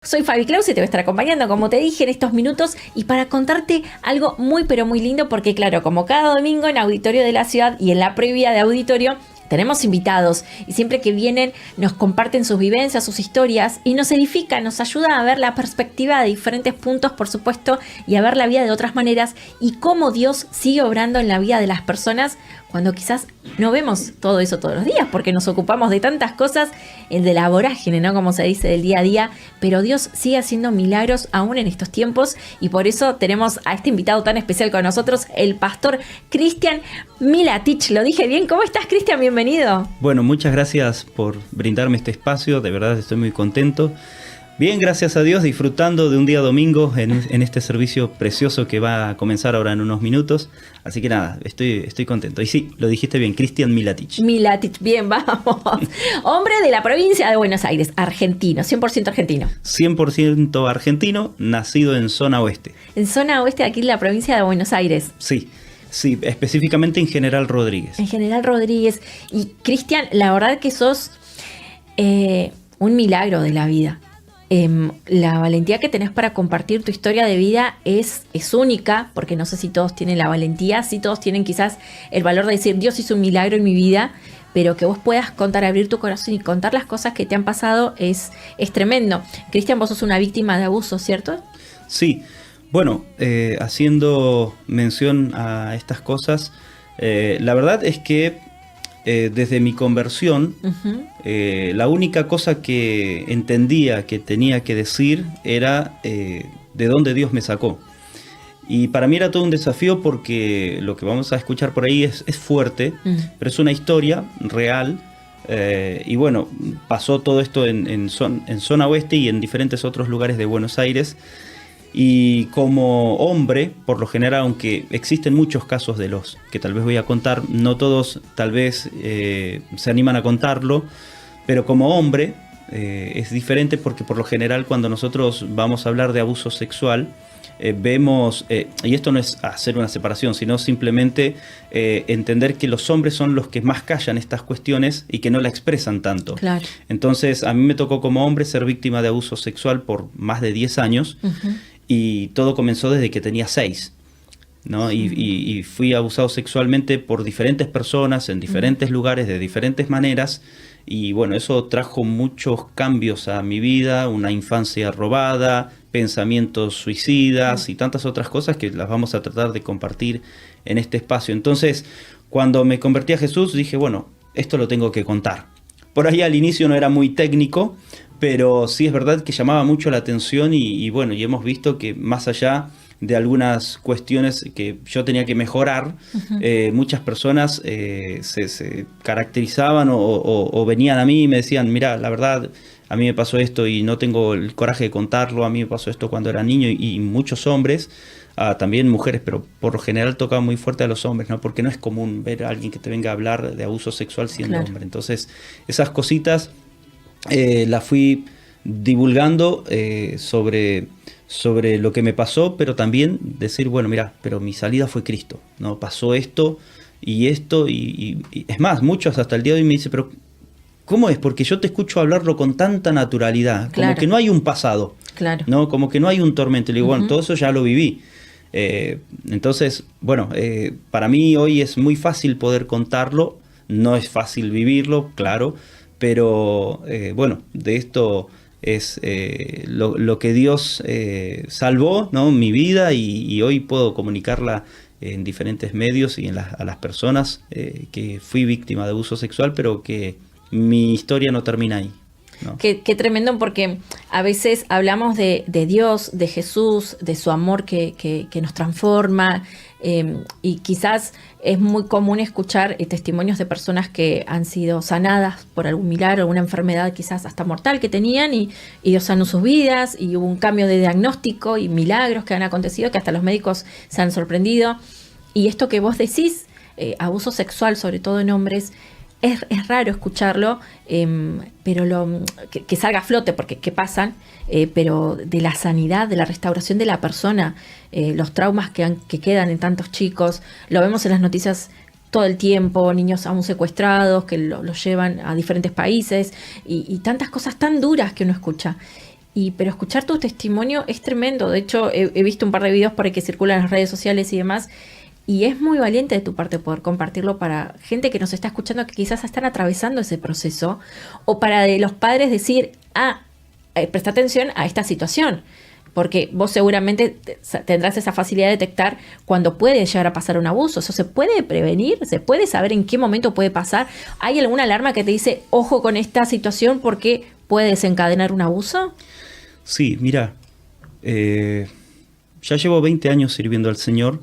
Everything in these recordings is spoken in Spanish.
Soy Fabi Claus y te voy a estar acompañando, como te dije, en estos minutos y para contarte algo muy pero muy lindo porque claro, como cada domingo en Auditorio de la Ciudad y en la previa de Auditorio tenemos invitados y siempre que vienen nos comparten sus vivencias, sus historias y nos edifican, nos ayuda a ver la perspectiva de diferentes puntos, por supuesto, y a ver la vida de otras maneras y cómo Dios sigue obrando en la vida de las personas cuando quizás no vemos todo eso todos los días porque nos ocupamos de tantas cosas, de la vorágine, ¿no? Como se dice, del día a día, pero Dios sigue haciendo milagros aún en estos tiempos y por eso tenemos a este invitado tan especial con nosotros, el pastor Cristian Milatich. ¿Lo dije bien? ¿Cómo estás, Cristian? Bienvenido. Bueno, muchas gracias por brindarme este espacio, de verdad estoy muy contento. Bien, gracias a Dios, disfrutando de un día domingo en este servicio precioso que va a comenzar ahora en unos minutos. Así que nada, estoy contento. Y sí, lo dijiste bien, Cristian Milatich. Milatich, bien, vamos. Hombre de la provincia de Buenos Aires, argentino, 100% argentino. 100% argentino, nacido en zona oeste. En zona oeste de aquí en la provincia de Buenos Aires. Sí, específicamente en General Rodríguez. En General Rodríguez. Y Cristian, la verdad que sos un milagro de la vida. La valentía que tenés para compartir tu historia de vida es única, porque no sé si todos tienen la valentía, si todos tienen quizás el valor de decir Dios hizo un milagro en mi vida, pero que vos puedas contar, abrir tu corazón y contar las cosas que te han pasado es tremendo. Cristian, vos sos una víctima de abuso, ¿cierto? Sí, bueno, haciendo mención a estas cosas, la verdad es que desde mi conversión, la única cosa que entendía que tenía que decir era de dónde Dios me sacó. Y para mí era todo un desafío porque lo que vamos a escuchar por ahí es fuerte, pero es una historia real. Y bueno, pasó todo esto en zona oeste y en diferentes otros lugares de Buenos Aires. Y como hombre, por lo general, aunque existen muchos casos de los que tal vez voy a contar, no todos tal vez se animan a contarlo, pero como hombre es diferente porque por lo general cuando nosotros vamos a hablar de abuso sexual, vemos, y esto no es hacer una separación, sino simplemente entender que los hombres son los que más callan estas cuestiones y que no la expresan tanto. Claro. Entonces a mí me tocó como hombre ser víctima de abuso sexual por más de 10 años. Y todo comenzó desde que tenía 6, ¿no? Y fui abusado sexualmente por diferentes personas, en diferentes lugares, de diferentes maneras. Y bueno, eso trajo muchos cambios a mi vida, una infancia robada, pensamientos suicidas y tantas otras cosas que las vamos a tratar de compartir en este espacio. Entonces, cuando me convertí a Jesús, dije, bueno, esto lo tengo que contar. Por ahí al inicio no era muy técnico, pero sí es verdad que llamaba mucho la atención y bueno, y hemos visto que más allá de algunas cuestiones que yo tenía que mejorar, muchas personas se caracterizaban o venían a mí y me decían, mira, la verdad, a mí me pasó esto y no tengo el coraje de contarlo, a mí me pasó esto cuando era niño y muchos hombres, también mujeres, pero por lo general tocaba muy fuerte a los hombres, ¿no? Porque no es común ver a alguien que te venga a hablar de abuso sexual siendo hombre. Entonces, esas cositas la fui divulgando sobre lo que me pasó, pero también decir, bueno, mira, pero mi salida fue Cristo, ¿no? Pasó esto y es más, muchos hasta el día de hoy me dicen, pero ¿cómo es? Porque yo te escucho hablarlo con tanta naturalidad, como que no hay un pasado, ¿no? Como que no hay un tormento. Y le digo, bueno, todo eso ya lo viví. Entonces, bueno, para mí hoy es muy fácil poder contarlo, no es fácil vivirlo, claro, pero bueno, de esto es lo que Dios salvó, ¿no? Mi vida y hoy puedo comunicarla en diferentes medios y a las personas que fui víctima de abuso sexual, pero que mi historia no termina ahí, ¿no? Qué tremendo, porque a veces hablamos de Dios, de Jesús, de su amor que nos transforma, y quizás es muy común escuchar testimonios de personas que han sido sanadas por algún milagro, alguna enfermedad quizás hasta mortal que tenían y Dios sanó sus vidas y hubo un cambio de diagnóstico y milagros que han acontecido que hasta los médicos se han sorprendido. Y esto que vos decís, abuso sexual, sobre todo en hombres, es raro escucharlo, pero que salga a flote, porque ¿qué pasan? Pero de la sanidad, de la restauración de la persona, los traumas que quedan en tantos chicos, lo vemos en las noticias todo el tiempo, niños aún secuestrados que los llevan a diferentes países y tantas cosas tan duras que uno escucha. Pero escuchar tu testimonio es tremendo. De hecho, he visto un par de videos por ahí que circulan en las redes sociales y demás, y es muy valiente de tu parte poder compartirlo para gente que nos está escuchando que quizás están atravesando ese proceso, o para de los padres decir, presta atención a esta situación, porque vos seguramente tendrás esa facilidad de detectar cuando puede llegar a pasar un abuso. ¿Eso se puede prevenir? ¿Se puede saber en qué momento puede pasar? ¿Hay alguna alarma que te dice, ojo con esta situación porque puede desencadenar un abuso? Sí, mira, ya llevo 20 años sirviendo al Señor.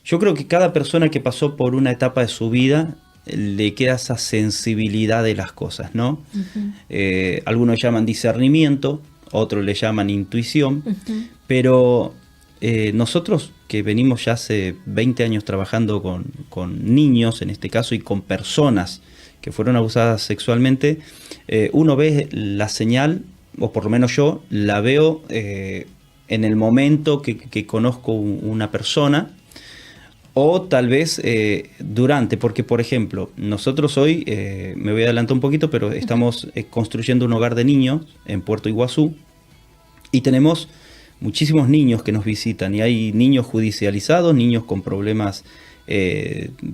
Yo creo que cada persona que pasó por una etapa de su vida le queda esa sensibilidad de las cosas, ¿no? Algunos llaman discernimiento, otros le llaman intuición, pero nosotros que venimos ya hace 20 años trabajando con niños, en este caso, y con personas que fueron abusadas sexualmente, uno ve la señal, o por lo menos yo la veo en el momento que conozco una persona, o tal vez durante, porque por ejemplo, nosotros hoy, me voy a adelantar un poquito, pero estamos construyendo un hogar de niños en Puerto Iguazú, y tenemos muchísimos niños que nos visitan, y hay niños judicializados, niños con problemas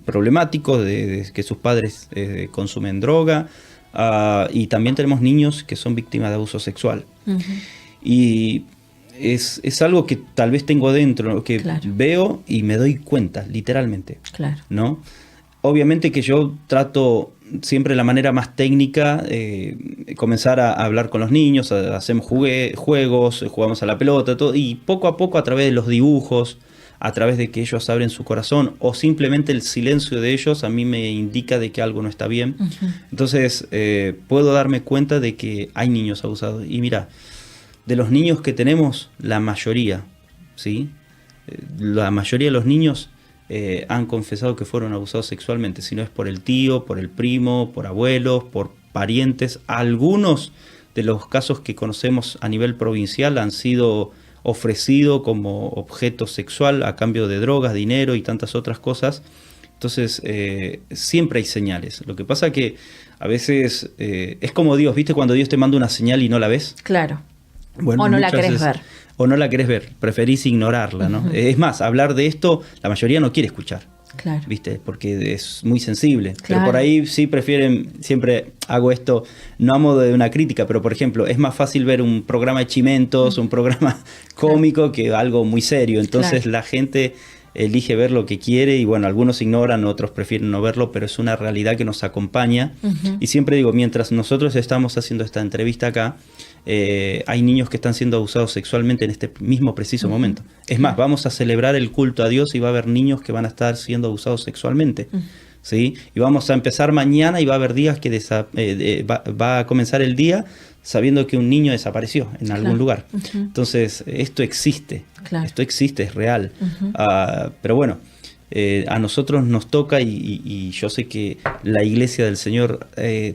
problemáticos, de que sus padres consumen droga, y también tenemos niños que son víctimas de abuso sexual. Y es algo que tal vez tengo dentro, que veo y me doy cuenta, literalmente. ¿No? Obviamente que yo trato siempre de la manera más técnica, comenzar a hablar con los niños, hacemos juegos, jugamos a la pelota, todo, y poco a poco a través de los dibujos, a través de que ellos abren su corazón, o simplemente el silencio de ellos a mí me indica de que algo no está bien. Entonces puedo darme cuenta de que hay niños abusados. Y mira, de los niños que tenemos, la mayoría, ¿sí? La mayoría de los niños han confesado que fueron abusados sexualmente, si no es por el tío, por el primo, por abuelos, por parientes. Algunos de los casos que conocemos a nivel provincial han sido ofrecidos como objeto sexual a cambio de drogas, dinero y tantas otras cosas. Entonces siempre hay señales. Lo que pasa que a veces es como Dios, ¿viste? Cuando Dios te manda una señal y no la ves. Claro. Bueno, o no la querés ver. O no la querés ver, preferís ignorarla, ¿no? Es más, hablar de esto, la mayoría no quiere escuchar. Claro. ¿Viste? Porque es muy sensible. Claro. Pero por ahí sí prefieren, siempre hago esto, no a modo de una crítica, pero por ejemplo, es más fácil ver un programa de chimentos, un programa cómico, que algo muy serio. Entonces la gente elige ver lo que quiere y bueno, algunos ignoran, otros prefieren no verlo, pero es una realidad que nos acompaña. Y siempre digo, mientras nosotros estamos haciendo esta entrevista acá, hay niños que están siendo abusados sexualmente en este mismo preciso momento. Es más, vamos a celebrar el culto a Dios y va a haber niños que van a estar siendo abusados sexualmente. ¿Sí? Y vamos a empezar mañana y va a haber días que va a comenzar el día sabiendo que un niño desapareció en algún lugar. Entonces, esto existe, es real. Pero bueno, a nosotros nos toca y yo sé que la Iglesia del Señor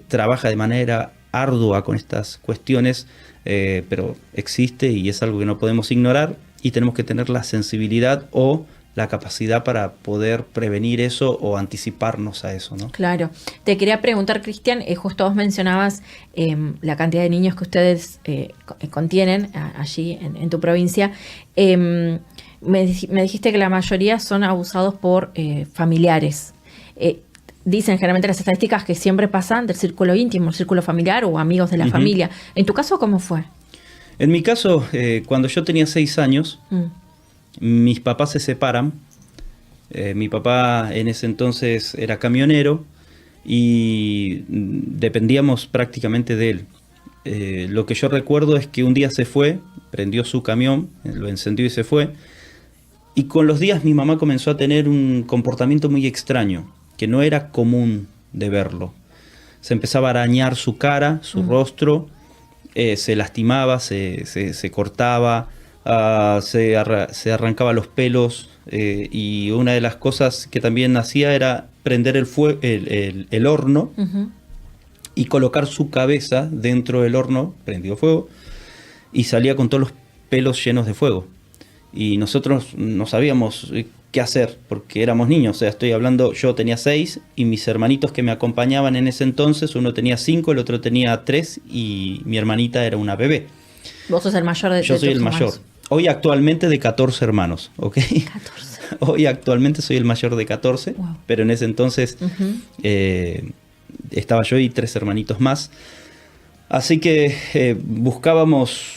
trabaja de manera ardua con estas cuestiones, pero existe y es algo que no podemos ignorar y tenemos que tener la sensibilidad o la capacidad para poder prevenir eso o anticiparnos a eso, ¿no? Claro. Te quería preguntar, Cristian, justo vos mencionabas la cantidad de niños que ustedes contienen allí en tu provincia. Me dijiste que la mayoría son abusados por familiares. Dicen generalmente las estadísticas que siempre pasan del círculo íntimo, el círculo familiar o amigos de la familia. ¿En tu caso cómo fue? En mi caso, cuando yo tenía 6 años, mis papás se separan. Mi papá en ese entonces era camionero y dependíamos prácticamente de él. Lo que yo recuerdo es que un día se fue, prendió su camión, lo encendió y se fue. Y con los días mi mamá comenzó a tener un comportamiento muy extraño, que no era común de verlo. Se empezaba a arañar su cara, su rostro, se lastimaba, se cortaba, se arrancaba los pelos, y una de las cosas que también hacía era prender el horno y colocar su cabeza dentro del horno, prendido fuego, y salía con todos los pelos llenos de fuego. Y nosotros no sabíamos qué hacer, porque éramos niños. O sea, estoy hablando, yo tenía 6 y mis hermanitos que me acompañaban en ese entonces, uno tenía 5, el otro tenía 3 y mi hermanita era una bebé. Vos sos el mayor de Yo soy el mayor. hermanos. Hoy actualmente de 14 hermanos, ¿ok? 14. Hoy actualmente soy el mayor de 14, Wow. pero en ese entonces estaba yo y 3 hermanitos más. Así que buscábamos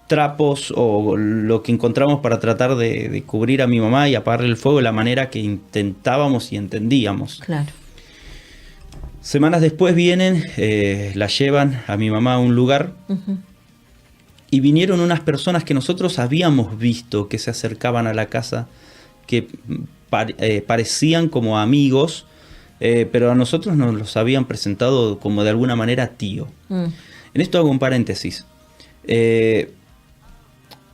trapos o lo que encontramos para tratar de cubrir a mi mamá y apagarle el fuego de la manera que intentábamos y entendíamos. Claro. Semanas después vienen, la llevan a mi mamá a un lugar. Y vinieron unas personas que nosotros habíamos visto que se acercaban a la casa, que parecían como amigos, pero a nosotros nos los habían presentado como de alguna manera tío. En esto hago un paréntesis.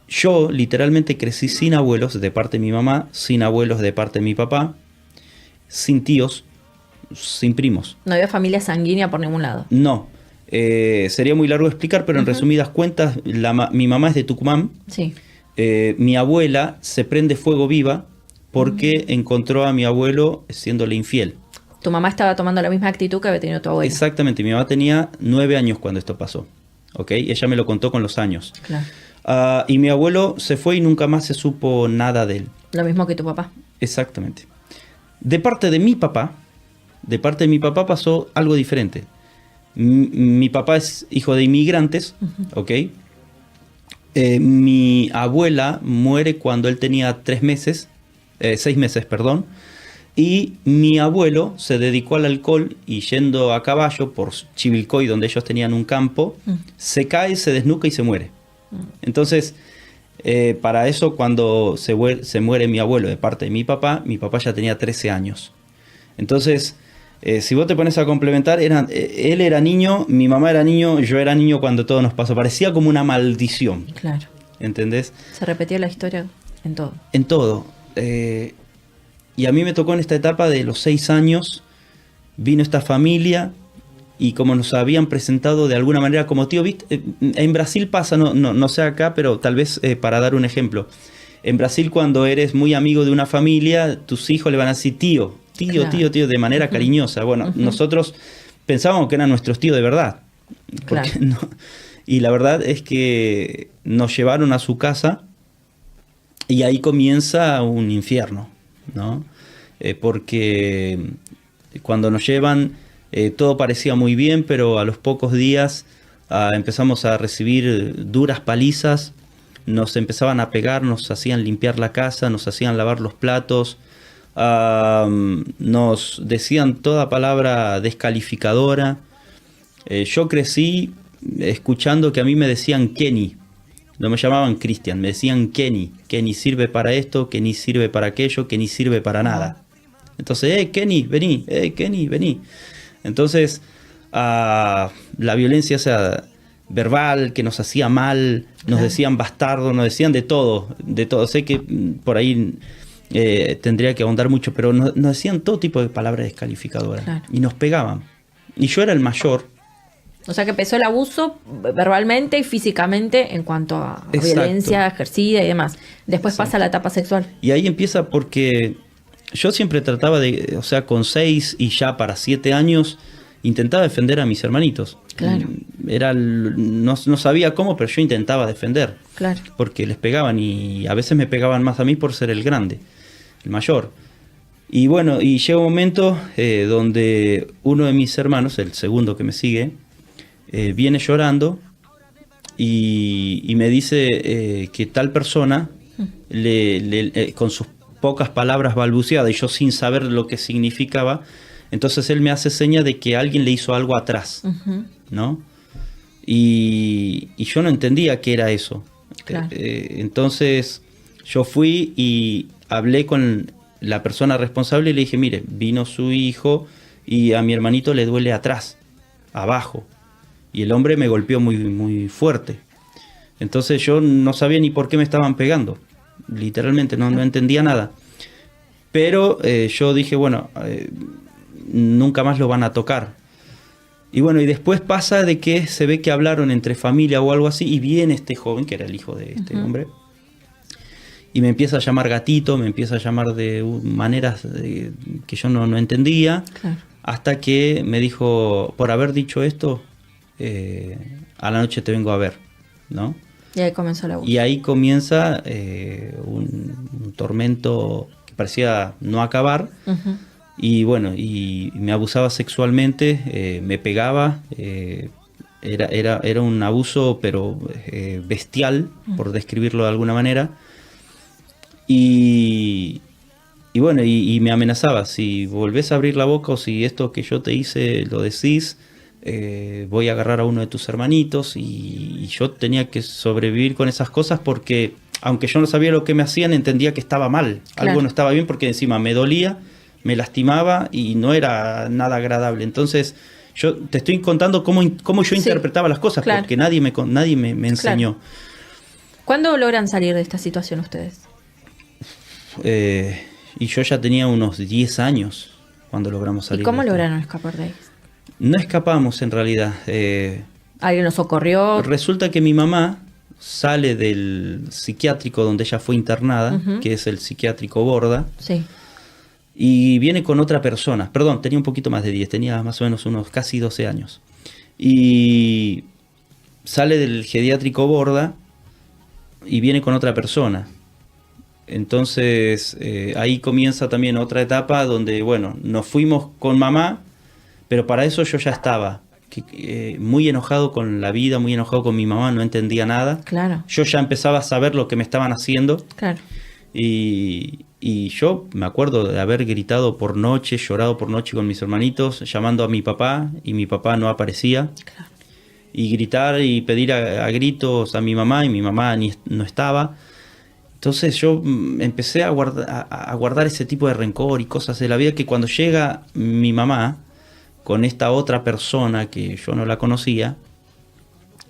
Yo literalmente crecí sin abuelos de parte de mi mamá, sin abuelos de parte de mi papá, sin tíos, sin primos. No había familia sanguínea por ningún lado. No. Sería muy largo explicar, pero en resumidas cuentas, mi mamá es de Tucumán. Sí. Mi abuela se prende fuego viva porque encontró a mi abuelo siéndole infiel. Tu mamá estaba tomando la misma actitud que había tenido tu abuela. Exactamente, mi mamá tenía 9 años cuando esto pasó. ¿Ok? Ella me lo contó con los años. Claro. Y mi abuelo se fue y nunca más se supo nada de él. Lo mismo que tu papá. Exactamente. De parte de mi papá pasó algo diferente. Mi papá es hijo de inmigrantes, ¿ok? Mi abuela muere cuando él tenía 6 meses, perdón. Y mi abuelo se dedicó al alcohol y yendo a caballo por Chivilcoy, donde ellos tenían un campo, se cae, se desnuca y se muere. Entonces, para eso cuando se muere mi abuelo de parte de mi papá ya tenía 13 años. Entonces, si vos te pones a complementar, él era niño, mi mamá era niño, yo era niño cuando todo nos pasó. Parecía como una maldición. Claro. ¿Entendés? Se repetía la historia en todo. En todo. Y a mí me tocó en esta etapa de los 6 años, vino esta familia y como nos habían presentado de alguna manera como tío, ¿viste? En Brasil pasa, no sé acá, pero tal vez para dar un ejemplo. En Brasil cuando eres muy amigo de una familia, tus hijos le van a decir tío, Claro. tío, de manera cariñosa. Bueno, nosotros pensábamos que eran nuestros tíos de verdad. Claro. Y la verdad es que nos llevaron a su casa y ahí comienza un infierno, ¿no? Porque cuando nos llevan todo parecía muy bien, pero a los pocos días empezamos a recibir duras palizas, nos empezaban a pegar, nos hacían limpiar la casa, nos hacían lavar los platos, nos decían toda palabra descalificadora. Yo crecí escuchando que a mí me decían Kenny, no me llamaban Cristian, me decían Kenny. Kenny sirve para esto, Kenny sirve para aquello, Kenny sirve para nada. Entonces, Kenny, vení, Kenny, vení. Entonces, la violencia, o sea, verbal, que nos hacía mal, nos decían bastardo, nos decían de todo, de todo. Sé que por ahí tendría que ahondar mucho, pero nos decían todo tipo de palabras descalificadoras. Claro. Y nos pegaban. Y yo era el mayor. O sea que empezó el abuso verbalmente y físicamente en cuanto a violencia ejercida y demás. Después pasa la etapa sexual. Y ahí empieza porque yo siempre trataba de, o sea, con 6 y ya para 7 años, intentaba defender a mis hermanitos. Claro. No sabía cómo, pero yo intentaba defender. Claro. Porque les pegaban y a veces me pegaban más a mí por ser el grande, el mayor. Y bueno, y llega un momento donde uno de mis hermanos, el segundo que me sigue, viene llorando y me dice que tal persona, con sus pocas palabras balbuceadas y yo sin saber lo que significaba, entonces él me hace seña de que alguien le hizo algo atrás, ¿no? Y yo no entendía qué era eso. Claro. Entonces yo fui y hablé con la persona responsable y le dije, mire, vino su hijo y a mi hermanito le duele atrás, abajo. Y el hombre me golpeó muy, muy fuerte. Entonces yo no sabía ni por qué me estaban pegando. Literalmente, no entendía nada. Pero yo dije, bueno, nunca más lo van a tocar. Y bueno, y después pasa de que se ve que hablaron entre familia o algo así, y viene este joven, que era el hijo de este hombre, y me empieza a llamar gatito, me empieza a llamar de maneras que yo no entendía, Claro. hasta que me dijo, por haber dicho esto, a la noche te vengo a ver, ¿no? Y ahí comenzó el abuso. Y ahí comienza un tormento que parecía no acabar. Ujú. Y bueno, y me abusaba sexualmente, me pegaba. Era un abuso, pero bestial, por describirlo de alguna manera. Y bueno, y me amenazaba, si volvés a abrir la boca o si esto que yo te hice lo decís, voy a agarrar a uno de tus hermanitos. Y yo tenía que sobrevivir con esas cosas porque, aunque yo no sabía lo que me hacían, entendía que estaba mal. Claro. Algo no estaba bien porque encima me dolía, me lastimaba y no era nada agradable. Entonces, yo te estoy contando cómo yo Sí, interpretaba las cosas, claro. porque nadie me enseñó. Claro. ¿Cuándo logran salir de esta situación ustedes? Y yo ya tenía unos 10 años cuando logramos salir. ¿Y cómo de esto. lograron escapar de ahí? No escapamos en realidad. ¿Alguien los socorrió? Resulta que mi mamá sale del psiquiátrico donde ella fue internada, Ujú. que es el psiquiátrico Borda, Sí. y viene con otra persona. Perdón, tenía un poquito más de 10, tenía más o menos unos casi 12 años. Y sale del geriátrico Borda y viene con otra persona. Entonces ahí comienza también otra etapa donde, bueno, nos fuimos con mamá, pero para eso yo ya estaba muy enojado con la vida, muy enojado con mi mamá, no entendía nada. Claro. Yo ya empezaba a saber lo que me estaban haciendo. Claro. Y yo me acuerdo de haber gritado por noche, llorado por noche con mis hermanitos, llamando a mi papá, y mi papá no aparecía. Claro. Y gritar y pedir a gritos a mi mamá, y mi mamá no estaba. Entonces yo empecé a guardar ese tipo de rencor y cosas de la vida, que cuando llega mi mamá con esta otra persona que yo no la conocía,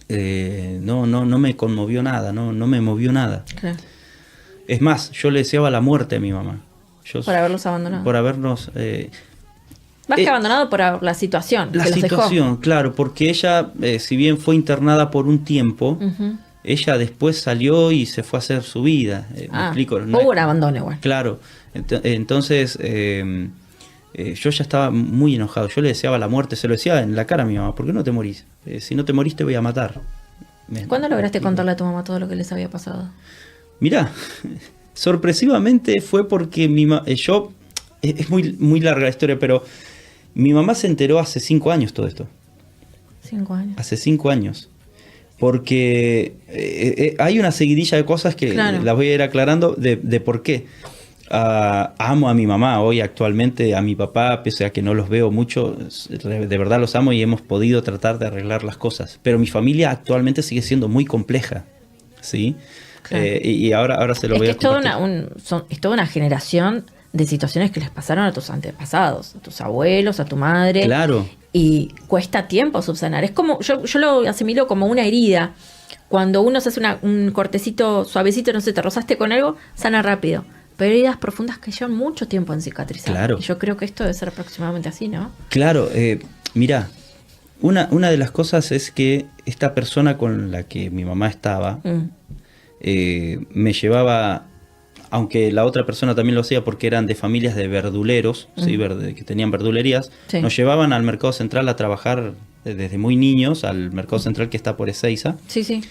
no me conmovió nada, no me movió nada. Claro. Es más, yo le deseaba la muerte a mi mamá. Por haberlos abandonado. Por habernos... Más que abandonado, por la situación. La que los dejó. situación, claro, porque ella, si bien fue internada por un tiempo, Ujú. ella después salió y se fue a hacer su vida. ¿Me explico? No hubo es- un abandono igual. Claro, entonces yo ya estaba muy enojado. Yo le deseaba la muerte, se lo decía en la cara a mi mamá: ¿por qué no te morís? Si no te morís te voy a matar. ¿Cuándo lograste contarle a tu mamá todo lo que les había pasado? Mirá, sorpresivamente fue porque es muy larga la historia, pero mi mamá se enteró hace 5 años todo esto. 5 años. Hace 5 años. Porque hay una seguidilla de cosas que Claro. las voy a ir aclarando de por qué. Amo a mi mamá hoy actualmente, a mi papá, pese a que no los veo mucho, de verdad los amo y hemos podido tratar de arreglar las cosas. Pero mi familia actualmente sigue siendo muy compleja, ¿sí? Claro. Y ahora se lo Es voy que a es toda compartir. es toda una generación de situaciones que les pasaron a tus antepasados, a tus abuelos, a tu madre. Claro. Y cuesta tiempo subsanar. Es como, yo lo asimilo como una herida. Cuando uno se hace un cortecito suavecito, no sé, te rozaste con algo, sana rápido. Pero hay heridas profundas que llevan mucho tiempo en cicatrizar. Claro. Y yo creo que esto debe ser aproximadamente así, ¿no? Claro, mirá, una de las cosas es que esta persona con la que mi mamá estaba me llevaba, aunque la otra persona también lo hacía porque eran de familias de verduleros, ¿sí? Que tenían verdulerías, Sí. nos llevaban al Mercado Central a trabajar desde muy niños, al Mercado Central que está por Ezeiza. Sí, sí.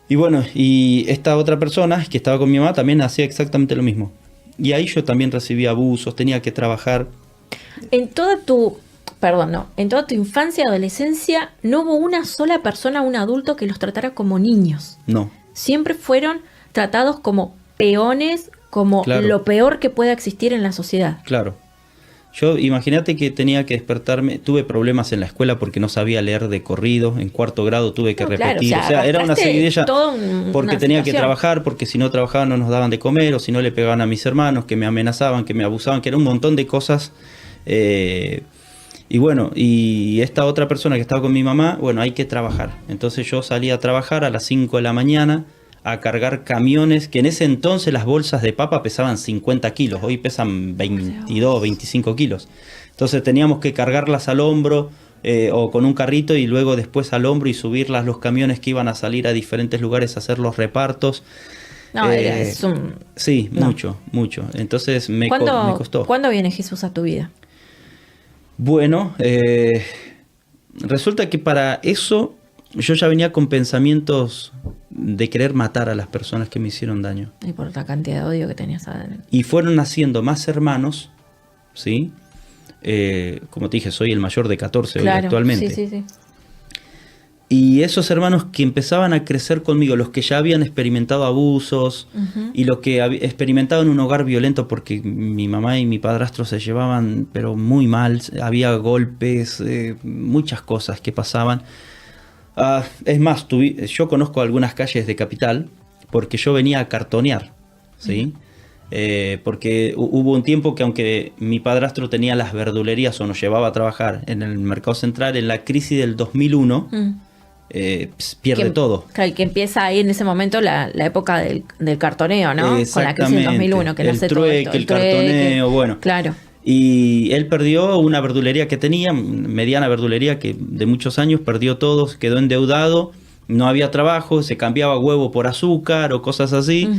Y bueno, y esta otra persona que estaba con mi mamá también hacía exactamente lo mismo. Y ahí yo también recibía abusos, tenía que trabajar. En toda en toda tu infancia y adolescencia, no hubo una sola persona, un adulto que los tratara como niños. No, Siempre fueron tratados como peones, como Claro. lo peor que pueda existir en la sociedad. claro. Yo imagínate que tenía que despertarme, tuve problemas en la escuela porque no sabía leer de corrido, en 4º grado tuve que No, claro, repetir, o sea, era una arrastraste seguidilla toda porque una tenía que situación. trabajar, porque si no trabajaba no nos daban de comer, o si no le pegaban a mis hermanos, que me amenazaban, que me abusaban, que era un montón de cosas. Y bueno, y esta otra persona que estaba con mi mamá, bueno, hay que trabajar. Entonces yo salía a trabajar a las 5 de la mañana, a cargar camiones, que en ese entonces las bolsas de papa pesaban 50 kilos, hoy pesan 22, 25 kilos. Entonces teníamos que cargarlas al hombro o con un carrito y luego después al hombro y subirlas los camiones que iban a salir a diferentes lugares a hacer los repartos. No, es un... Sí, No. mucho. Entonces me costó. ¿Cuándo viene Jesús a tu vida? Bueno, resulta que para eso yo ya venía con pensamientos de querer matar a las personas que me hicieron daño. Y por la cantidad de odio que tenías adentro. Y fueron naciendo más hermanos, ¿sí? Como te dije, soy el mayor de 14 hoy actualmente. Sí. Y esos hermanos que empezaban a crecer conmigo, los que ya habían experimentado abusos y los que experimentaban un hogar violento porque mi mamá y mi padrastro se llevaban pero muy mal, había golpes, muchas cosas que pasaban. Es más, yo conozco algunas calles de Capital porque yo venía a cartonear, ¿sí? Porque hubo un tiempo que aunque mi padrastro tenía las verdulerías o nos llevaba a trabajar en el Mercado Central, en la crisis del 2001... pierde todo. Claro, que empieza ahí en ese momento la época del cartoneo, ¿no? Con la crisis del 2001, que nace todo esto. El cartoneo, bueno. Claro. Y él perdió una verdulería que tenía, mediana verdulería que de muchos años, perdió todo, quedó endeudado, no había trabajo, se cambiaba huevo por azúcar o cosas así.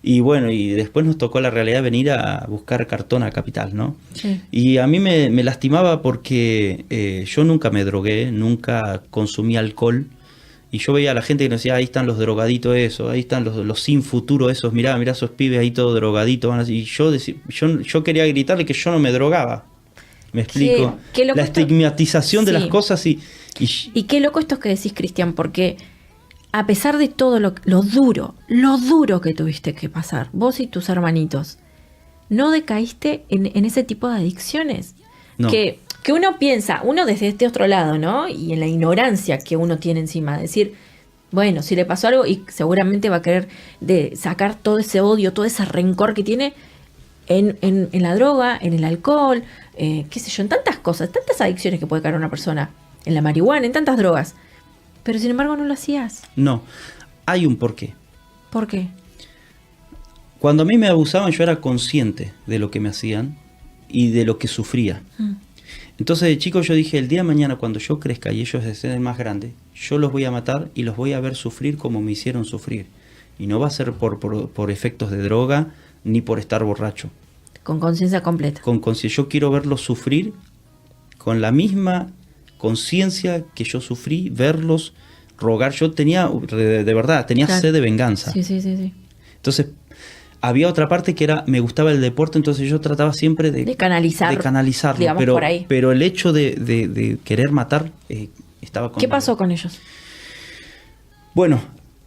Y bueno, y después nos tocó la realidad de venir a buscar cartón a Capital, ¿no? Sí. Y a mí me lastimaba porque yo nunca me drogué, nunca consumí alcohol. Y yo veía a la gente que nos decía, ahí están los drogaditos esos, ahí están los sin futuro esos, mirá esos pibes ahí todos drogaditos. Y yo quería gritarle que yo no me drogaba. ¿Me explico? La estigmatización de las cosas y qué loco esto que decís, Cristian, porque a pesar de todo lo duro que tuviste que pasar, vos y tus hermanitos, no decaíste en ese tipo de adicciones. No. Que uno piensa, uno desde este otro lado, ¿no? Y en la ignorancia que uno tiene encima, decir, bueno, si le pasó algo y seguramente va a querer sacar todo ese odio, todo ese rencor que tiene en la droga, en el alcohol, qué sé yo, en tantas cosas, tantas adicciones que puede caer una persona, en la marihuana, en tantas drogas. Pero sin embargo no lo hacías. No, hay un porqué. ¿Por qué? Cuando a mí me abusaban yo era consciente de lo que me hacían y de lo que sufría. Entonces de chico yo dije, el día de mañana cuando yo crezca y ellos estén más grandes, yo los voy a matar y los voy a ver sufrir como me hicieron sufrir. Y no va a ser por efectos de droga ni por estar borracho. Con conciencia completa. Con conciencia. Yo quiero verlos sufrir con la misma conciencia que yo sufrí, verlos rogar. Yo tenía, de verdad, tenía sed de venganza. Sí. Entonces, había otra parte que era, me gustaba el deporte, entonces yo trataba siempre de canalizarlo. Digamos, por ahí. Pero el hecho de querer matar estaba conmigo. ¿Qué pasó con ellos? Bueno,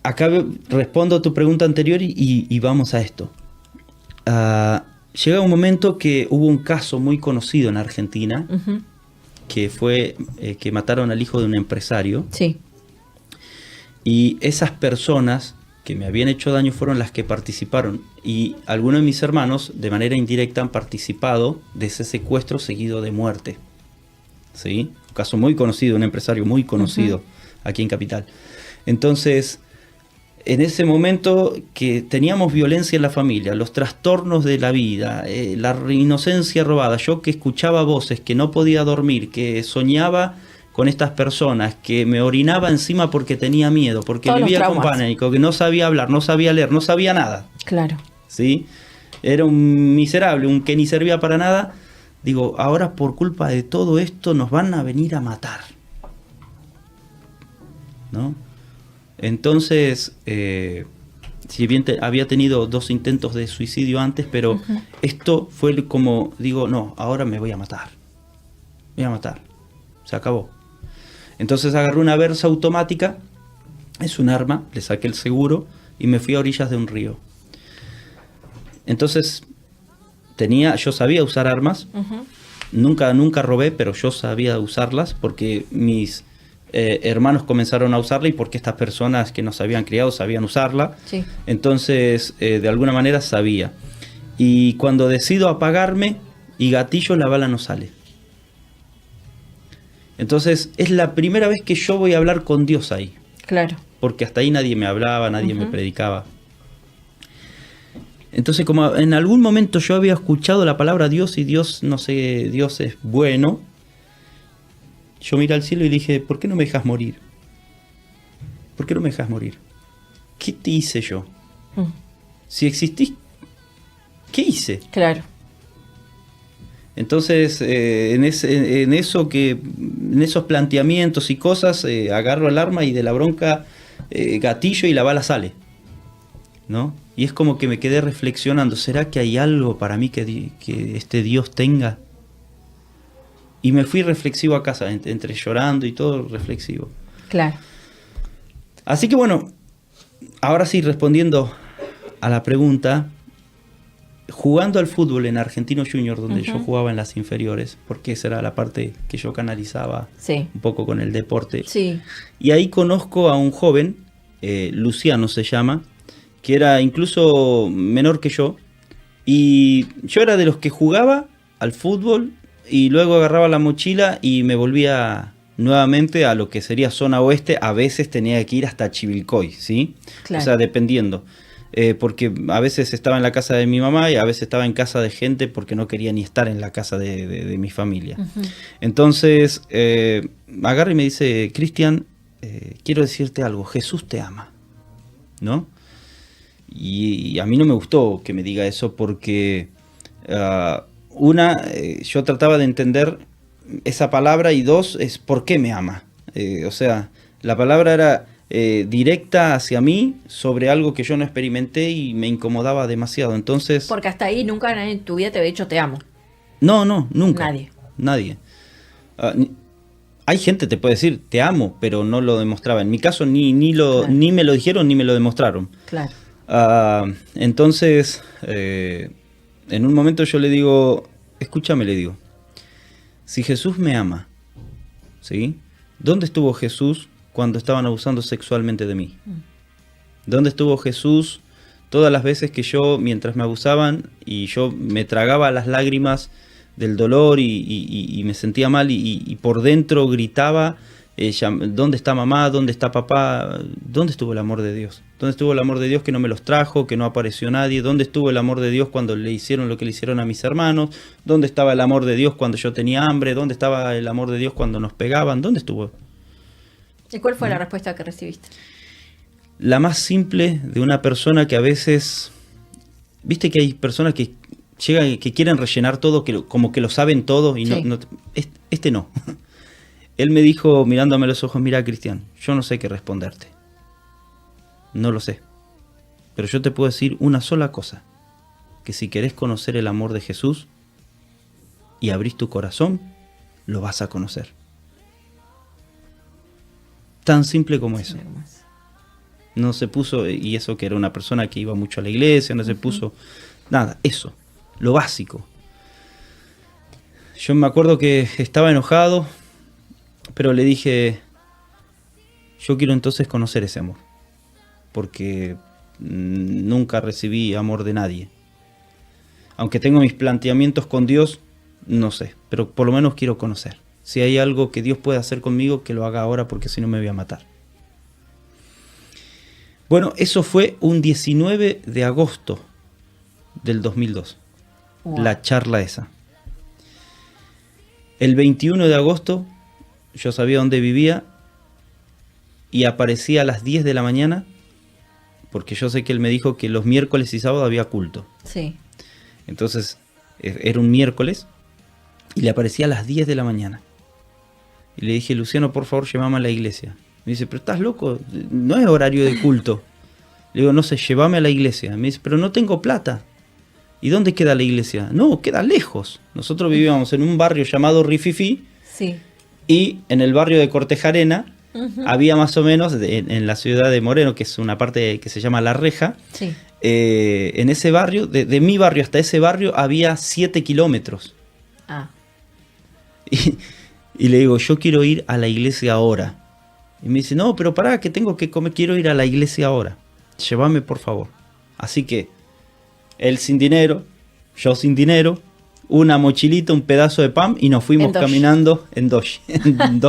acá respondo a tu pregunta anterior y vamos a esto. Llega un momento que hubo un caso muy conocido en Argentina, que fue que mataron al hijo de un empresario. Sí. Y esas personas que me habían hecho daño fueron las que participaron. Y algunos de mis hermanos, de manera indirecta, han participado de ese secuestro seguido de muerte. ¿Sí? Un caso muy conocido, un empresario muy conocido aquí en Capital. Entonces, en ese momento que teníamos violencia en la familia, los trastornos de la vida, la inocencia robada, yo que escuchaba voces, que no podía dormir, que soñaba con estas personas, que me orinaba encima porque tenía miedo, porque todos vivía con pánico, que no sabía hablar, no sabía leer, no sabía nada. Claro. ¿Sí? Era un miserable, un que ni servía para nada. Digo, ahora por culpa de todo esto nos van a venir a matar. ¿No? Entonces, si bien había tenido 2 intentos de suicidio antes, pero esto fue como, digo, no, ahora me voy a matar. Me voy a matar. Se acabó. Entonces agarré una Versa automática, es un arma, le saqué el seguro y me fui a orillas de un río. Entonces, yo sabía usar armas, nunca robé, pero yo sabía usarlas porque mis hermanos comenzaron a usarla y porque estas personas que nos habían criado sabían usarla. Sí. Entonces, de alguna manera sabía. Y cuando decido apagarme y gatillo, la bala no sale. Entonces, es la primera vez que yo voy a hablar con Dios ahí. Claro. Porque hasta ahí nadie me hablaba, nadie me predicaba. Entonces, como en algún momento yo había escuchado la palabra Dios y Dios, no sé, Dios es bueno, yo miré al cielo y dije, ¿por qué no me dejas morir? ¿Por qué no me dejas morir? ¿Qué te hice yo? Si existís, ¿qué hice? Claro. Entonces, en esos planteamientos y cosas, agarro el arma y de la bronca gatillo y la bala sale, ¿no? Y es como que me quedé reflexionando, ¿será que hay algo para mí que este Dios tenga? Y me fui reflexivo a casa, entre llorando y todo reflexivo. Claro. Así que bueno, ahora sí, respondiendo a la pregunta, jugando al fútbol en Argentino Junior, donde yo jugaba en las inferiores, porque esa era la parte que yo canalizaba un poco con el deporte. Sí. Y ahí conozco a un joven, Luciano se llama, que era incluso menor que yo, y yo era de los que jugaba al fútbol y luego agarraba la mochila y me volvía nuevamente a lo que sería zona oeste. A veces tenía que ir hasta Chivilcoy, ¿sí? Claro. O sea, dependiendo. Porque a veces estaba en la casa de mi mamá y a veces estaba en casa de gente porque no quería ni estar en la casa de mi familia. Entonces, agarra y me dice, Cristian, quiero decirte algo, Jesús te ama, ¿no? Y a mí no me gustó que me diga eso porque, yo trataba de entender esa palabra y dos, es ¿por qué me ama? O sea, la palabra era directa hacia mí sobre algo que yo no experimenté y me incomodaba demasiado. Entonces, porque hasta ahí nunca nadie en tu vida te había dicho te amo. No, nunca. Nadie. Hay gente que te puede decir te amo, pero no lo demostraba. En mi caso ni me lo dijeron ni me lo demostraron. Claro. Entonces, en un momento yo le digo, escúchame, le digo, si Jesús me ama, ¿sí? ¿Dónde estuvo Jesús cuando estaban abusando sexualmente de mí? ¿Dónde estuvo Jesús todas las veces que yo, mientras me abusaban y yo me tragaba las lágrimas del dolor y me sentía mal y por dentro gritaba, ¿dónde está mamá? ¿Dónde está papá? ¿Dónde estuvo el amor de Dios? ¿Dónde estuvo el amor de Dios que no me los trajo, que no apareció nadie? ¿Dónde estuvo el amor de Dios cuando le hicieron lo que le hicieron a mis hermanos? ¿Dónde estaba el amor de Dios cuando yo tenía hambre? ¿Dónde estaba el amor de Dios cuando nos pegaban? ¿Dónde estuvo? ¿Y cuál fue la respuesta que recibiste? La más simple de una persona que a veces... Viste que hay personas que llegan, que quieren rellenar todo, como que lo saben todo y sí. Este no. Él me dijo, mirándome a los ojos, mira, Cristian, yo no sé qué responderte. No lo sé. Pero yo te puedo decir una sola cosa. Que si querés conocer el amor de Jesús y abrís tu corazón, lo vas a conocer. Tan simple como eso. No se puso, y eso que era una persona que iba mucho a la iglesia, no se puso nada, eso, lo básico. Yo me acuerdo que estaba enojado, pero le dije, yo quiero entonces conocer ese amor, porque nunca recibí amor de nadie. Aunque tengo mis planteamientos con Dios, no sé, pero por lo menos quiero conocer. Si hay algo que Dios puede hacer conmigo, que lo haga ahora, porque si no me voy a matar. Bueno, eso fue un 19 de agosto del 2002, la charla esa. El 21 de agosto yo sabía dónde vivía y aparecía a las 10 de la mañana, porque yo sé que él me dijo que los miércoles y sábados había culto. Sí. Entonces, era un miércoles y le aparecía a las 10 de la mañana. Y le dije, Luciano, por favor, llévame a la iglesia. Me dice, pero estás loco, no es horario de culto. Le digo, no sé, llévame a la iglesia. Me dice, pero no tengo plata. ¿Y dónde queda la iglesia? No, queda lejos. Nosotros vivíamos en un barrio llamado Rififí. Sí. Y en el barrio de Cortejarena había más o menos, en la ciudad de Moreno, que es una parte que se llama La Reja. Sí. En ese barrio, de mi barrio hasta ese barrio, había 7 kilómetros. Ah. Y le digo, yo quiero ir a la iglesia ahora. Y me dice, no, pero pará, que tengo que comer, quiero ir a la iglesia ahora. Llévame, por favor. Así que, él sin dinero, yo sin dinero, una mochilita, un pedazo de pan, y nos fuimos caminando en dos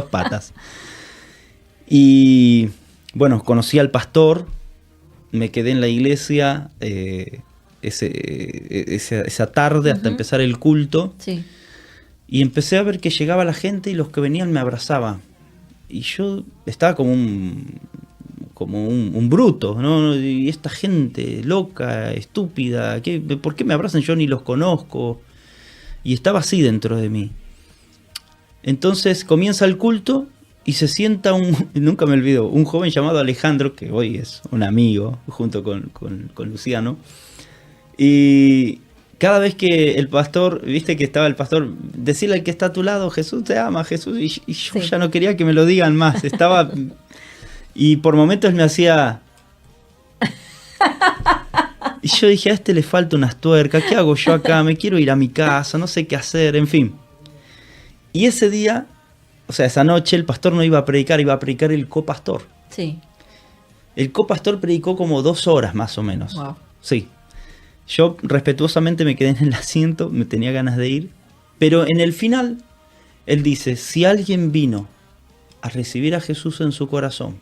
patas. Y bueno, conocí al pastor, me quedé en la iglesia esa tarde hasta empezar el culto. Sí. Y empecé a ver que llegaba la gente y los que venían me abrazaban. Y yo estaba como un bruto, ¿no? Y esta gente loca, estúpida, ¿por qué me abrazan? Yo ni los conozco. Y estaba así dentro de mí. Entonces comienza el culto y se sienta nunca me olvido, un joven llamado Alejandro, que hoy es un amigo, junto con Luciano. Y cada vez que el pastor, viste que estaba el pastor, decirle al que está a tu lado, Jesús te ama, Jesús, y yo Sí. ya no quería que me lo digan más, estaba, y por momentos me hacía, y yo dije, a este le falta unas tuercas, ¿qué hago yo acá? Me quiero ir a mi casa, no sé qué hacer, en fin. Y ese día, o sea, esa noche el pastor no iba a predicar, iba a predicar el copastor. Sí. El copastor predicó como 2 horas más o menos. Wow. Sí. Yo respetuosamente me quedé en el asiento, me tenía ganas de ir, pero en el final él dice, si alguien vino a recibir a Jesús en su corazón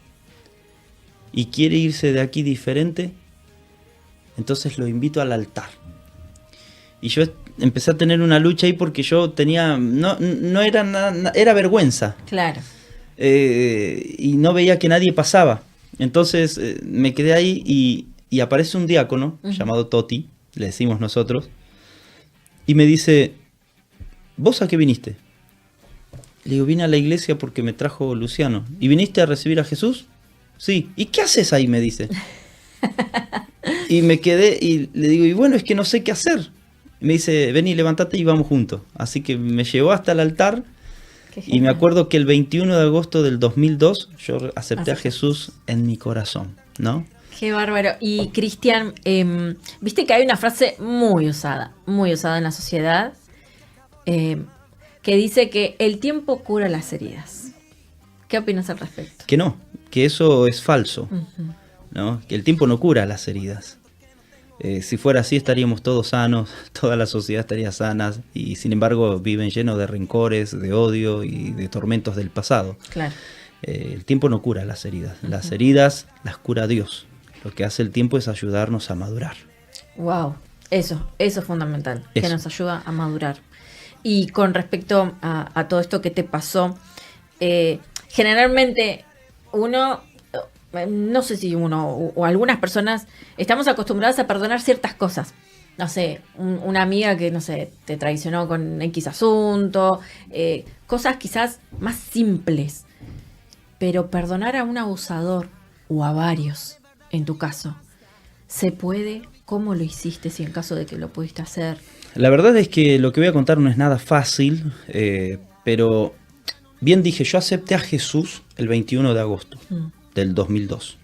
y quiere irse de aquí diferente, entonces lo invito al altar. Y yo empecé a tener una lucha ahí porque yo tenía, no era nada, era vergüenza. Claro. Y no veía que nadie pasaba. Entonces me quedé ahí y aparece un diácono llamado Toti, le decimos nosotros, y me dice, ¿vos a qué viniste? Le digo, vine a la iglesia porque me trajo Luciano. ¿Y viniste a recibir a Jesús? Sí. ¿Y qué haces ahí? Me dice. Y me quedé y le digo, y bueno, es que no sé qué hacer. Y me dice, vení, levántate y vamos juntos. Así que me llevó hasta el altar. Qué Y me genial. acuerdo que el 21 de agosto del 2002 yo acepté a Jesús en mi corazón, ¿no? Qué bárbaro. Y Cristian, viste que hay una frase muy usada en la sociedad, que dice que el tiempo cura las heridas. ¿Qué opinas al respecto? Que no, que eso es falso, Ujú. ¿no? Que el tiempo no cura las heridas. Si fuera así estaríamos todos sanos, toda la sociedad estaría sana, y sin embargo viven llenos de rencores, de odio y de tormentos del pasado. Claro. El tiempo no cura las heridas, las heridas las cura Dios. Lo que hace el tiempo es ayudarnos a madurar. Wow. Eso es fundamental, que Eso. nos ayuda a madurar. Y con respecto a todo esto que te pasó, generalmente uno, no sé si uno o algunas personas estamos acostumbradas a perdonar ciertas cosas. No sé, una amiga que, no sé, te traicionó con X asunto, cosas quizás más simples. Pero perdonar a un abusador o a varios, en tu caso, ¿se puede? ¿Cómo lo hiciste si en caso de que lo pudiste hacer? La verdad es que lo que voy a contar no es nada fácil, pero bien dije, yo acepté a Jesús el 21 de agosto del 2002.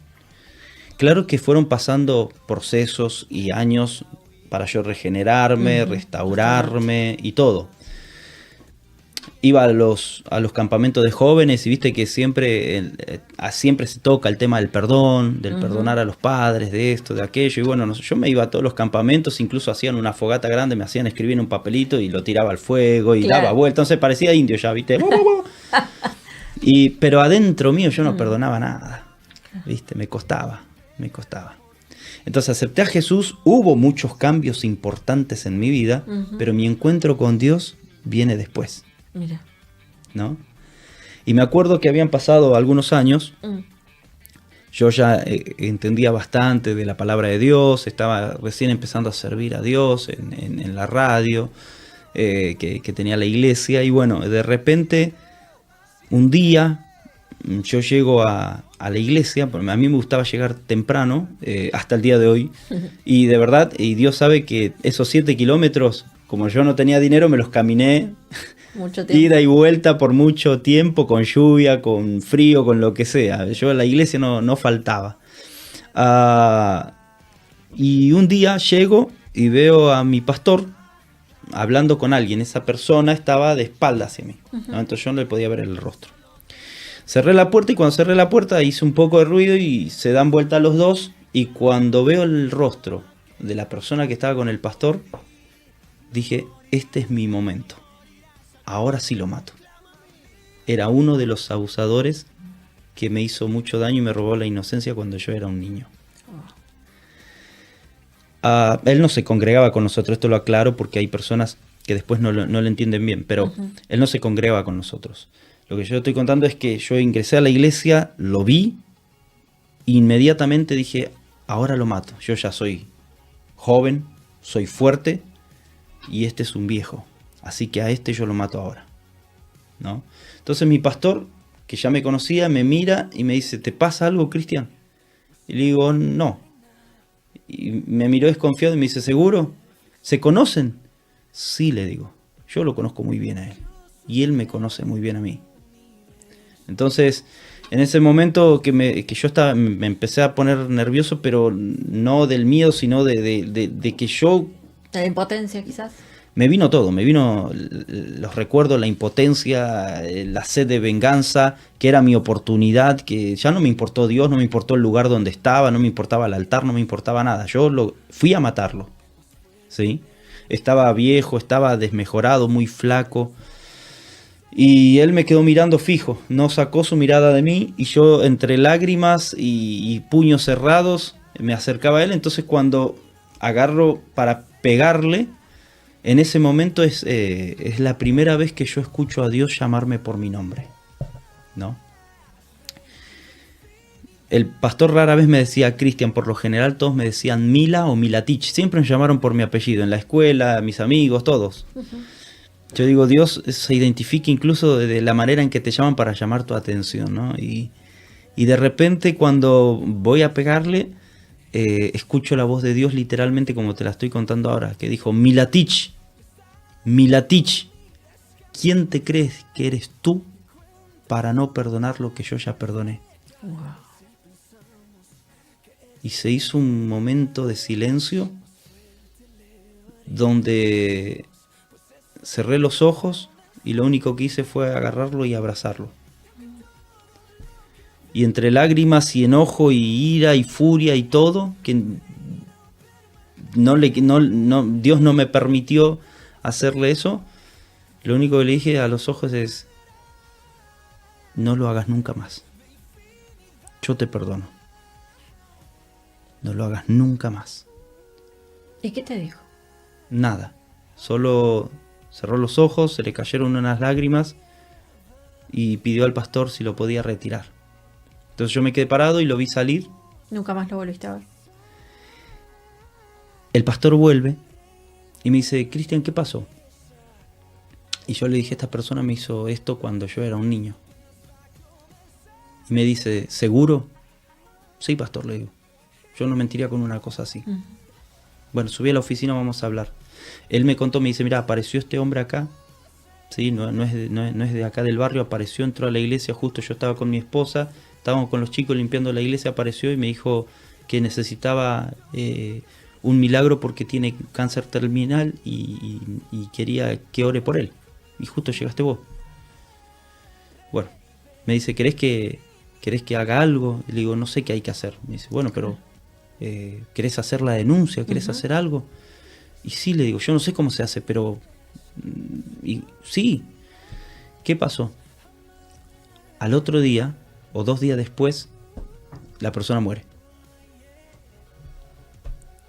Claro que fueron pasando procesos y años para yo regenerarme, restaurarme y todo. Iba a los campamentos de jóvenes y viste que siempre se toca el tema del perdón, del perdonar a los padres, de esto, de aquello. Y bueno, yo me iba a todos los campamentos, incluso hacían una fogata grande, me hacían escribir en un papelito y lo tiraba al fuego y Claro. daba vuelta. Entonces parecía indio ya, viste. Pero adentro mío yo no perdonaba nada, viste, me costaba. Entonces acepté a Jesús, hubo muchos cambios importantes en mi vida, pero mi encuentro con Dios viene después. Mira. ¿No? Y me acuerdo que habían pasado algunos años, yo ya entendía bastante de la palabra de Dios, estaba recién empezando a servir a Dios en la radio, que tenía la iglesia, y bueno, de repente, un día, yo llego a la iglesia, porque a mí me gustaba llegar temprano, hasta el día de hoy, y de verdad, y Dios sabe que esos 7 kilómetros, como yo no tenía dinero, me los caminé, Mucho tiempo. ida y vuelta por mucho tiempo, con lluvia, con frío, con lo que sea. Yo en la iglesia no faltaba. Y un día llego y veo a mi pastor hablando con alguien. Esa persona estaba de espaldas hacia mí, ¿no? Entonces yo no le podía ver el rostro. Cerré la puerta y cuando cerré la puerta hice un poco de ruido y se dan vuelta los dos. Y cuando veo el rostro de la persona que estaba con el pastor, dije, este es mi momento. Ahora sí lo mato. Era uno de los abusadores que me hizo mucho daño y me robó la inocencia cuando yo era un niño. Él no se congregaba con nosotros, esto lo aclaro porque hay personas que después no lo entienden bien, pero él no se congregaba con nosotros. Lo que yo estoy contando es que yo ingresé a la iglesia, lo vi, e inmediatamente dije, ahora lo mato. Yo ya soy joven, soy fuerte y este es un viejo. Así que a este yo lo mato ahora, ¿no? Entonces mi pastor que ya me conocía, me mira y me dice, ¿te pasa algo, Cristian? Y le digo, no. Y me miró desconfiado y me dice, ¿seguro? ¿Se conocen? Sí, le digo. Yo lo conozco muy bien a él. Y él me conoce muy bien a mí. Entonces, en ese momento que yo me empecé a poner nervioso, pero no del miedo, sino de que yo... De la impotencia, quizás. Me vino todo, me vino los recuerdos, la impotencia, la sed de venganza, que era mi oportunidad, que ya no me importó Dios, no me importó el lugar donde estaba, no me importaba el altar, no me importaba nada. Yo fui a matarlo, ¿sí? Estaba viejo, estaba desmejorado, muy flaco. Y él me quedó mirando fijo, no sacó su mirada de mí y yo entre lágrimas y puños cerrados me acercaba a él. Entonces cuando agarro para pegarle, en ese momento es la primera vez que yo escucho a Dios llamarme por mi nombre, ¿no? El pastor rara vez me decía Cristian, por lo general todos me decían Mila o Milatich, siempre me llamaron por mi apellido, en la escuela, mis amigos, todos. Yo digo, Dios se identifica incluso de la manera en que te llaman para llamar tu atención, ¿no? Y de repente cuando voy a pegarle, escucho la voz de Dios literalmente como te la estoy contando ahora, que dijo, Milatich, Milatich, ¿quién te crees que eres tú para no perdonar lo que yo ya perdoné? Wow. Y se hizo un momento de silencio donde cerré los ojos y lo único que hice fue agarrarlo y abrazarlo. Y entre lágrimas y enojo y ira y furia y todo, que Dios no me permitió hacerle eso, lo único que le dije a los ojos es, no lo hagas nunca más. Yo te perdono. No lo hagas nunca más. ¿Y qué te dijo? Nada. Solo cerró los ojos, se le cayeron unas lágrimas y pidió al pastor si lo podía retirar. Entonces yo me quedé parado y lo vi salir. Nunca más lo volviste a ver. El pastor vuelve y me dice, Cristian, ¿qué pasó? Y yo le dije, esta persona me hizo esto cuando yo era un niño. Y me dice, ¿seguro? Sí, pastor, le digo. Yo no mentiría con una cosa así. Bueno, subí a la oficina, vamos a hablar. Él me contó, me dice, mira, apareció este hombre acá. Sí, no es de acá del barrio, apareció, entró a la iglesia, justo yo estaba con mi esposa, estábamos con los chicos limpiando la iglesia, apareció y me dijo que necesitaba un milagro porque tiene cáncer terminal y quería que ore por él. Y justo llegaste vos. Bueno, me dice, ¿querés que haga algo? Y le digo, no sé qué hay que hacer. Me dice, bueno, pero ¿querés hacer la denuncia? ¿Querés hacer algo? Y sí, le digo, yo no sé cómo se hace, pero... Y sí. ¿Qué pasó? Al otro día, o 2 días después, la persona muere.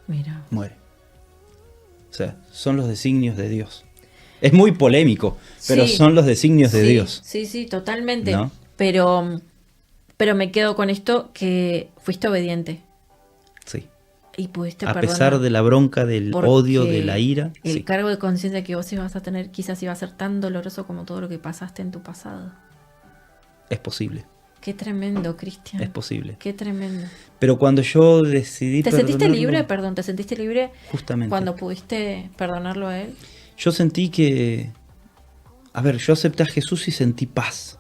Mira. Muere. O sea, son los designios de Dios. Es muy polémico, pero Sí, son los designios de Dios. Sí, totalmente. ¿No? Pero me quedo con esto que fuiste obediente Sí. y pudiste A perdonar. pesar de la bronca, del Porque odio, de la ira. el Sí. cargo de conciencia que vos ibas a tener quizás iba a ser tan doloroso como todo lo que pasaste en tu pasado. Es posible. Qué tremendo, Cristian. Es posible. Qué tremendo. Pero cuando yo decidí ¿Te sentiste perdonarlo, libre? Perdón, ¿te sentiste libre justamente. cuando pudiste perdonarlo a él? Yo sentí que... A ver, yo acepté a Jesús y sentí paz.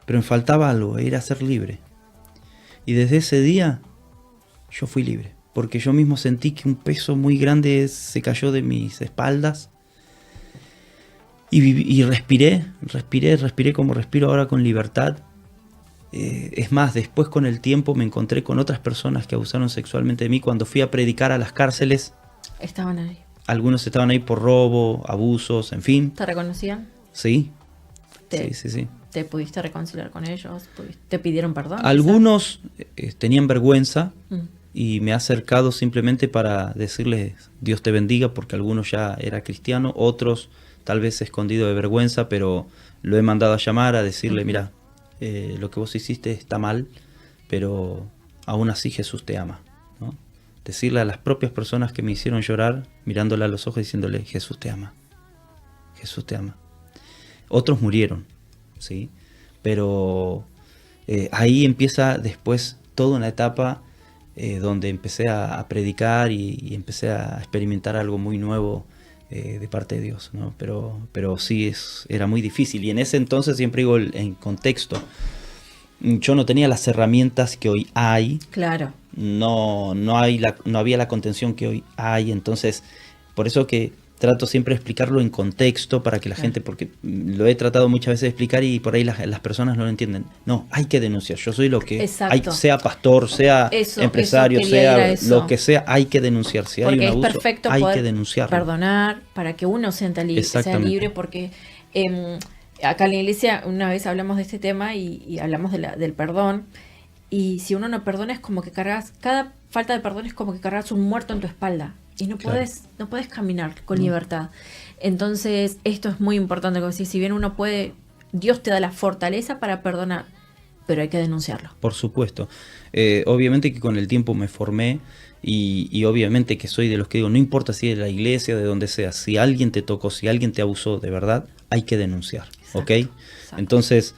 Pero me faltaba algo, era ser libre. Y desde ese día yo fui libre. Porque yo mismo sentí que un peso muy grande se cayó de mis espaldas. Y respiré como respiro ahora con libertad. Es más, después con el tiempo me encontré con otras personas que abusaron sexualmente de mí. Cuando fui a predicar a las cárceles, Estaban ahí. algunos estaban ahí por robo, abusos, en fin. ¿Te reconocían? Sí, ¿Te, sí. ¿Te pudiste reconciliar con ellos? ¿Te pidieron perdón? Algunos tenían vergüenza quizás? y me he acercado simplemente para decirles Dios te bendiga, porque algunos ya era cristiano, otros tal vez escondido de vergüenza, pero lo he mandado a llamar a decirle, mira, lo que vos hiciste está mal, pero aún así Jesús te ama, ¿no? Decirle a las propias personas que me hicieron llorar, mirándole a los ojos, diciéndole, Jesús te ama, Jesús te ama. Otros murieron, ¿sí? pero ahí empieza después toda una etapa donde empecé a predicar y empecé a experimentar algo muy nuevo de parte de Dios, ¿no? Pero sí era muy difícil, y en ese entonces, siempre digo en contexto, yo no tenía las herramientas que hoy hay. Claro. No había la contención que hoy hay, entonces por eso que trato siempre de explicarlo en contexto para que la gente, porque lo he tratado muchas veces de explicar y por ahí las personas no lo entienden. No, hay que denunciar. Yo soy lo que sea pastor, sea empresario, sea lo que sea, hay que denunciar. Si hay un abuso, es perfecto hay poder que denunciarlo. Perdonar para que uno sea libre, porque acá en la iglesia una vez hablamos de este tema y hablamos del perdón. Y si uno no perdona, es como que cargas, cada falta de perdón es como que cargas un muerto en tu espalda. Y no puedes caminar con libertad. Entonces, esto es muy importante, como si bien uno puede, Dios te da la fortaleza para perdonar, pero hay que denunciarlo. Por supuesto. Obviamente que con el tiempo me formé y obviamente que soy de los que digo, no importa si es de la iglesia, de donde sea, si alguien te tocó, si alguien te abusó de verdad, hay que denunciar. Exacto, ¿ok? Exacto. Entonces,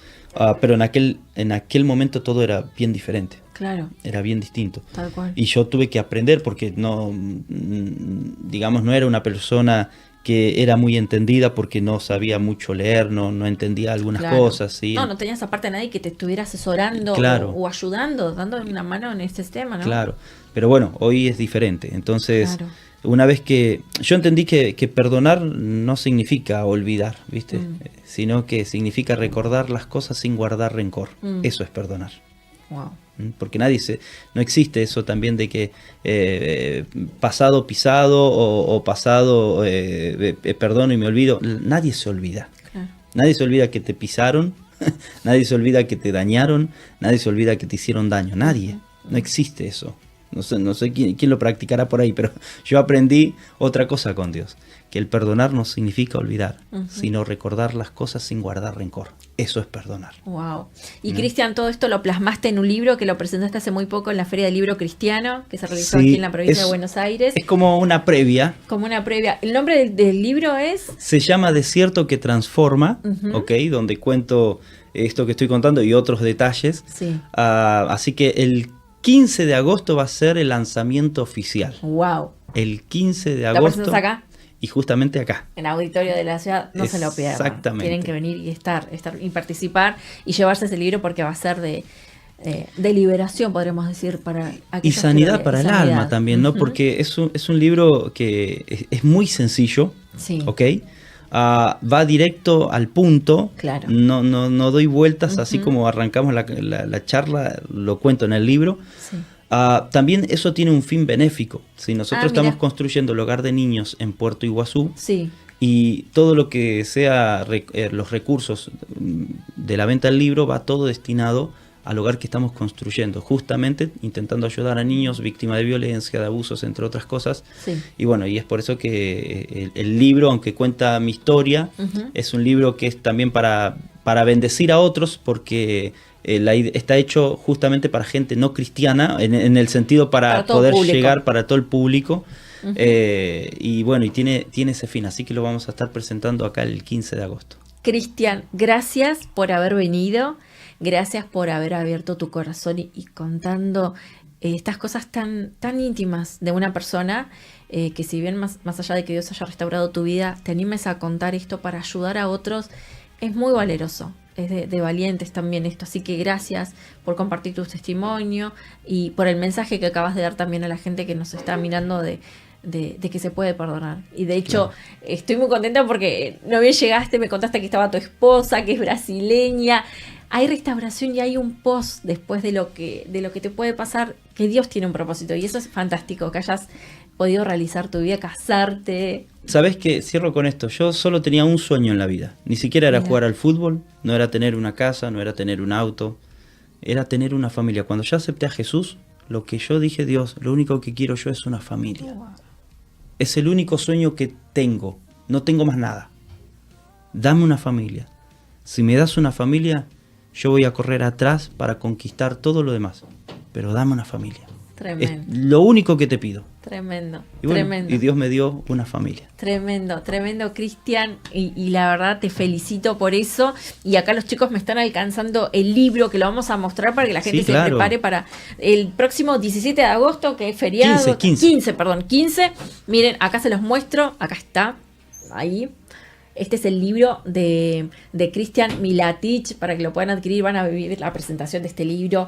pero en aquel momento todo era bien diferente. Claro. Era bien distinto. Tal cual. Y yo tuve que aprender porque no era una persona que era muy entendida porque no sabía mucho leer, no entendía algunas cosas. ¿Sí? No tenías aparte a nadie que te estuviera asesorando o ayudando, dando una mano en este tema, ¿no? Claro, pero bueno, hoy es diferente. Entonces, una vez que yo entendí que perdonar no significa olvidar, ¿viste? Sino que significa recordar las cosas sin guardar rencor. Eso es perdonar. Wow. Porque no existe eso también de que pasado pisado o pasado perdono y me olvido. Nadie se olvida. Claro. Nadie se olvida que te pisaron, nadie se olvida que te dañaron, nadie se olvida que te hicieron daño. Nadie. No existe eso. No sé quién lo practicará por ahí, pero yo aprendí otra cosa con Dios, que el perdonar no significa olvidar, sino recordar las cosas sin guardar rencor. Eso es perdonar. Wow. Y Cristian, todo esto lo plasmaste en un libro que lo presentaste hace muy poco en la Feria del Libro Cristiano, que se realizó aquí en la provincia de Buenos Aires. Es como una previa. Como una previa. ¿El nombre del libro es? Se llama Desierto que transforma, ¿ok? Donde cuento esto que estoy contando y otros detalles. Sí. Así que el 15 de agosto va a ser el lanzamiento oficial. Wow. El 15 de agosto. ¿La presentas acá? Y justamente acá. En Auditorio de la Ciudad, no se lo pierdan. Exactamente. Tienen que venir y estar y participar y llevarse ese libro porque va a ser de liberación, podríamos decir, para y sanidad para el alma también, ¿no? Porque es un libro que es muy sencillo, ¿ok? Va directo al punto. Claro. No doy vueltas, así como arrancamos la charla, lo cuento en el libro. Sí. También eso tiene un fin benéfico. Si nosotros estamos construyendo el hogar de niños en Puerto Iguazú, y todo lo que sea los recursos de la venta del libro va todo destinado al hogar que estamos construyendo, justamente intentando ayudar a niños víctimas de violencia, de abusos, entre otras cosas. Y bueno, y es por eso que el libro, aunque cuenta mi historia, es un libro que es también para bendecir a otros, porque está hecho justamente para gente no cristiana, en el sentido para poder llegar para todo el público. Y bueno, y tiene ese fin, así que lo vamos a estar presentando acá el 15 de agosto. Cristian, gracias por haber venido, gracias por haber abierto tu corazón y contando estas cosas tan íntimas de una persona, que si bien más allá de que Dios haya restaurado tu vida, te animes a contar esto para ayudar a otros, es muy valeroso. Es de valientes también esto, así que gracias por compartir tu testimonio y por el mensaje que acabas de dar también a la gente que nos está mirando de que se puede perdonar. Y de hecho, estoy muy contenta porque no bien llegaste, me contaste que estaba tu esposa, que es brasileña. Hay restauración y hay un post después de lo que te puede pasar, que Dios tiene un propósito, y eso es fantástico, que hayas podido realizar tu vida, casarte. ¿Sabés qué? Cierro con esto. Yo solo tenía un sueño en la vida. Ni siquiera era jugar al fútbol, no era tener una casa, no era tener un auto, era tener una familia. Cuando yo acepté a Jesús, lo que yo dije, Dios, lo único que quiero yo es una familia. Es el único sueño que tengo, no tengo más nada. Dame una familia. Si me das una familia, yo voy a correr atrás para conquistar todo lo demás. Pero dame una familia. Tremendo. Es lo único que te pido. Tremendo, Y bueno, tremendo. y Dios me dio una familia. Tremendo, tremendo, Cristian, y la verdad te felicito por eso. Y acá los chicos me están alcanzando el libro que lo vamos a mostrar para que la gente Sí, se claro. prepare para el próximo 17 de agosto, que es feriado. 15. Miren, acá se los muestro, acá está, ahí. Este es el libro de Cristian Milatich, para que lo puedan adquirir, van a vivir la presentación de este libro,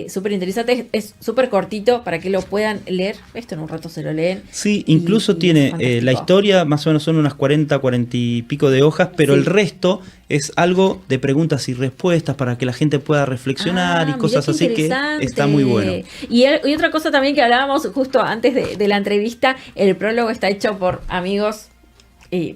súper interesante, es súper cortito para que lo puedan leer, esto en un rato se lo leen. Sí, incluso y tiene es fantástico. la historia, más o menos son unas 40 y pico de hojas, pero Sí. el resto es algo de preguntas y respuestas para que la gente pueda reflexionar y cosas mirá qué así, que interesante. está muy bueno. Y otra cosa también que hablábamos justo antes de la entrevista, el prólogo está hecho por amigos,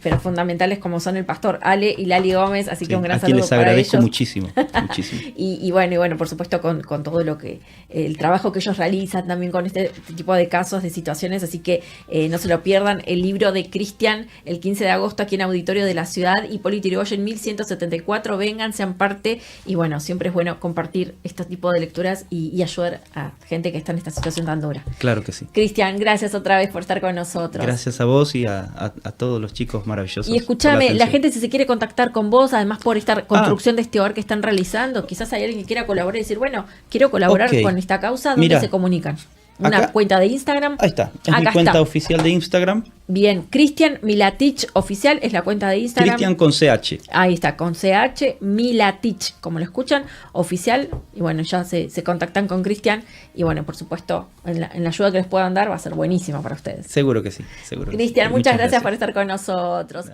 pero fundamentales como son el pastor Ale y Lali Gómez, así Sí, que un gran a quien saludo les para agradezco ellos. muchísimo, muchísimo. Y bueno, por supuesto con todo lo que el trabajo que ellos realizan también con este tipo de casos, de situaciones, así que no se lo pierdan, el libro de Cristian, el 15 de agosto aquí en Auditorio de la Ciudad, Hipólito Yrigoyen 1174, vengan, sean parte, y bueno, siempre es bueno compartir este tipo de lecturas y ayudar a gente que está en esta situación tan dura. Claro que sí. Cristian, gracias otra vez por estar con nosotros. Gracias a vos y a todos los chicos maravillosos. Y escúchame, por la atención. gente si se quiere contactar con vos, además por esta construcción de este hogar que están realizando, quizás hay alguien que quiera colaborar y decir, bueno, quiero colaborar Ok. con esta causa, ¿dónde Mira, se comunican? ¿Una acá. cuenta de Instagram? Ahí está, es mi Acá cuenta está. oficial de Instagram, Bien, Cristian Milatich Oficial es la cuenta de Instagram. Cristian con CH. Ahí está, con CH, Milatich, como lo escuchan, oficial. Y bueno, ya se contactan con Cristian. Y bueno, por supuesto, en la ayuda que les puedan dar va a ser buenísima para ustedes. Seguro que sí, seguro. que sí. Cristian, muchas gracias por estar con nosotros.